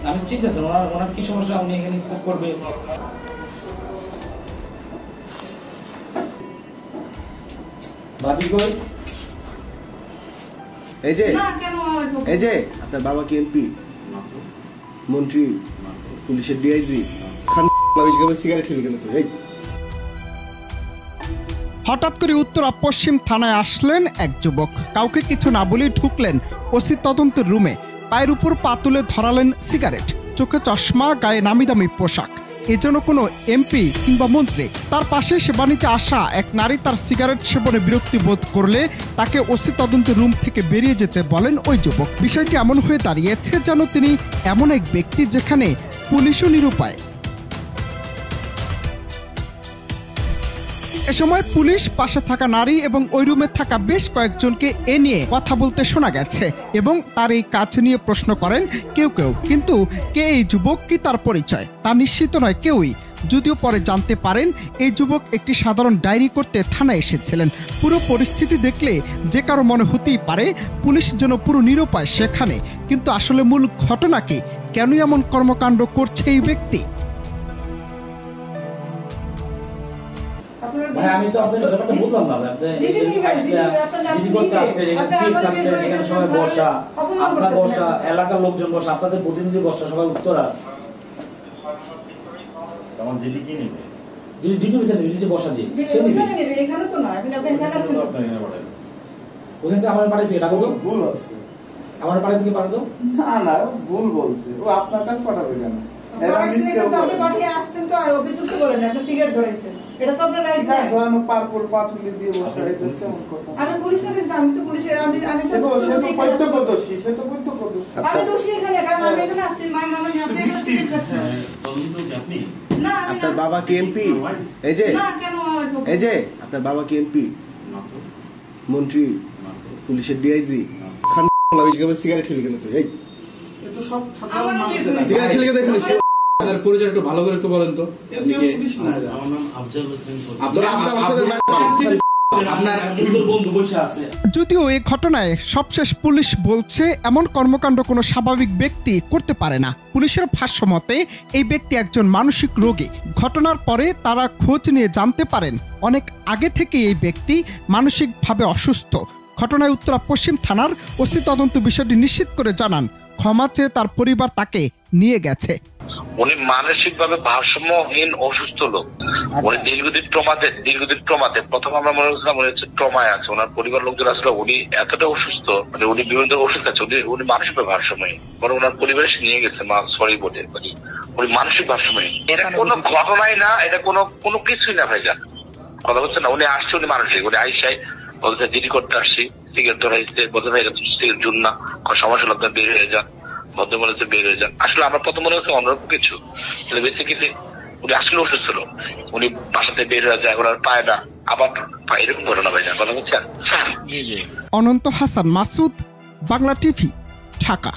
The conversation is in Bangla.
আমি ঠিক আছে, ওনার কি সমস্যা উনি এখানে স্পোক করবে। ভাবি কই? এই যে আপনার বাবা কি এমপি, মন্ত্রী, পুলিশের ডিআইজি, সিগারেট খেলে কেন তো? হঠাৎ করে উত্তরা পশ্চিম থানায় আসলেন এক যুবক। কাউকে কিছু না বলে ঢুকলেন ওসি তদন্তের রুমে। পায়ের উপর পা তুলে ধরালেন সিগারেট, চোখে চশমা, গায়ে নামি দামি পোশাক। এ যেন কোনো এমপি কিংবা মন্ত্রী। তার পাশে সেবানিতে আসা এক নারী তার সিগারেট সেবনে বিরক্তি বোধ করলে তাকে ওসি তদন্তের রুম থেকে বেরিয়ে যেতে বলেন ওই যুবক। বিষয়টি এমন হয়ে দাঁড়িয়েছে যেন তিনি এমন এক ব্যক্তি যেখানে পুলিশও নিরুপায়। এ সময় পুলিশ, পাশে থাকা নারী এবং ওই রুমে থাকা বেশ কয়েকজনকে এ নিয়ে কথা বলতে শোনা গেছে এবং তার এই কাজ নিয়ে প্রশ্ন করেন কেউ কেউ। কিন্তু কে এই যুবক, কি তার পরিচয় তা নিশ্চিত নয় কেউই। যদিও পরে জানতে পারেন এই যুবক একটি সাধারণ ডায়েরি করতে থানায় এসেছিলেন। পুরো পরিস্থিতি দেখলে যে কারো মনে হতেই পারে পুলিশ যেন পুরো নিরুপায় সেখানে। কিন্তু আসলে মূল ঘটনা কি, কেন এমন কর্মকাণ্ড করছে এই ব্যক্তি? ভাই আমি তো আপনার ব্যাপারটা বুঝলাম না। এখানে সবাই বসা, আপনার বসা, এলাকার লোকজন বসা, আপনাদের প্রতিনিধি বসা, সবাই উত্তরা আমার পাঠাইছে এটা বলতো ভুল আছে। আমার পাঠাইছে কি পাঠাতো? না ভুল বলছে ও, আপনার কাছে পাঠাবে কেন? আপনি পাঠিয়ে আসছেন তো অভিযুক্ত বলেন আপনি সিগারেট ধরেছেন, এটা তো আপনার রাইট না। ধরানো পারপল পাথুলি দিয়ে বসে রেখেছে এমন কথা। আমি পুলিশে দেখছি, আমি তো পুলিশে আমি তো প্রত্যক্ষদর্শী, সে তো প্রত্যক্ষদর্শী। আমি দোষী এখানে, কারণ আমি এখানে আসছি মাই মামা নিয়ে আপনি এখানে সিগারেট খাচ্ছেন। আপনি না, আপনার বাবা কি এমপি? এই যে আপনার বাবা কি এমপি, মন্ত্রী, পুলিশের ডিআইজি, সিগারেট খেলে কেন তো? তো সব সাধারণ মানুষ সিগারেট খেলে কেন? আপনার পরিচয় একটু ভালো করে একটু বলেন তো। আমার নাম আফজাল হোসেন। যদিও এই ঘটনায় সবশেষ পুলিশ বলছে এমন কর্মকাণ্ড কোনো স্বাভাবিক ব্যক্তি করতে পারে না। পুলিশের ভাষ্য মতে এই ব্যক্তি একজন মানসিক রোগী। ঘটনার পরে তারা খোঁজ নিয়ে জানতে পারেন অনেক আগে থেকে এই ব্যক্তি মানসিকভাবে অসুস্থ। ঘটনায় উত্তরা পশ্চিম থানার ওসি তদন্ত বিষয়টি নিশ্চিত করে জানান ক্ষমা চেয়ে তার পরিবার তাকে নিয়ে গেছে। উনি মানসিকভাবে ভারসাম্যহীন অসুস্থ লোক। উনি দীর্ঘদিন ট্রমাতে প্রথম আমরা মনে করছিলাম উনি হচ্ছে ট্রমায় আছে। ওনার পরিবার লোকজন আসলে উনি এতটা অসুস্থ, মানে উনি বিভিন্ন ওষুধ খাচ্ছে, উনি মানসিকভাবে ভারসাম্যহীন। পরে ওনার পরিবারে নিয়ে গেছে মা সরি বলে, উনি মানসিক ভারসাম্যহীন। এটা কোনো ঘটনাই না, এটা কোনো কিছুই না ভাই, যান কথা হচ্ছে না। উনি আসছে, উনি মানসিক, উনি আইসাই বলছে জিডি করতে আসছি, সিগারেট ধরাইছে, বলতে ভাই সিগারেট জুন না, সমস্যা হলে আপনার বের হয়ে যান, ভদ্র মনে হচ্ছে বের হয়ে যান। আসলে আমার প্রথম মনে হচ্ছে অন্যরকম কিছু, বেসিক্যালি উনি আসলে অসুস্থ ছিল, উনি বাসাতে বের হয়ে যায়, ওনার পায় না, আবার এরকম ঘটনা ভাই, কথা বলছেন। অনন্ত হাসান মাসুদ, বাংলা টিভি, ঢাকা।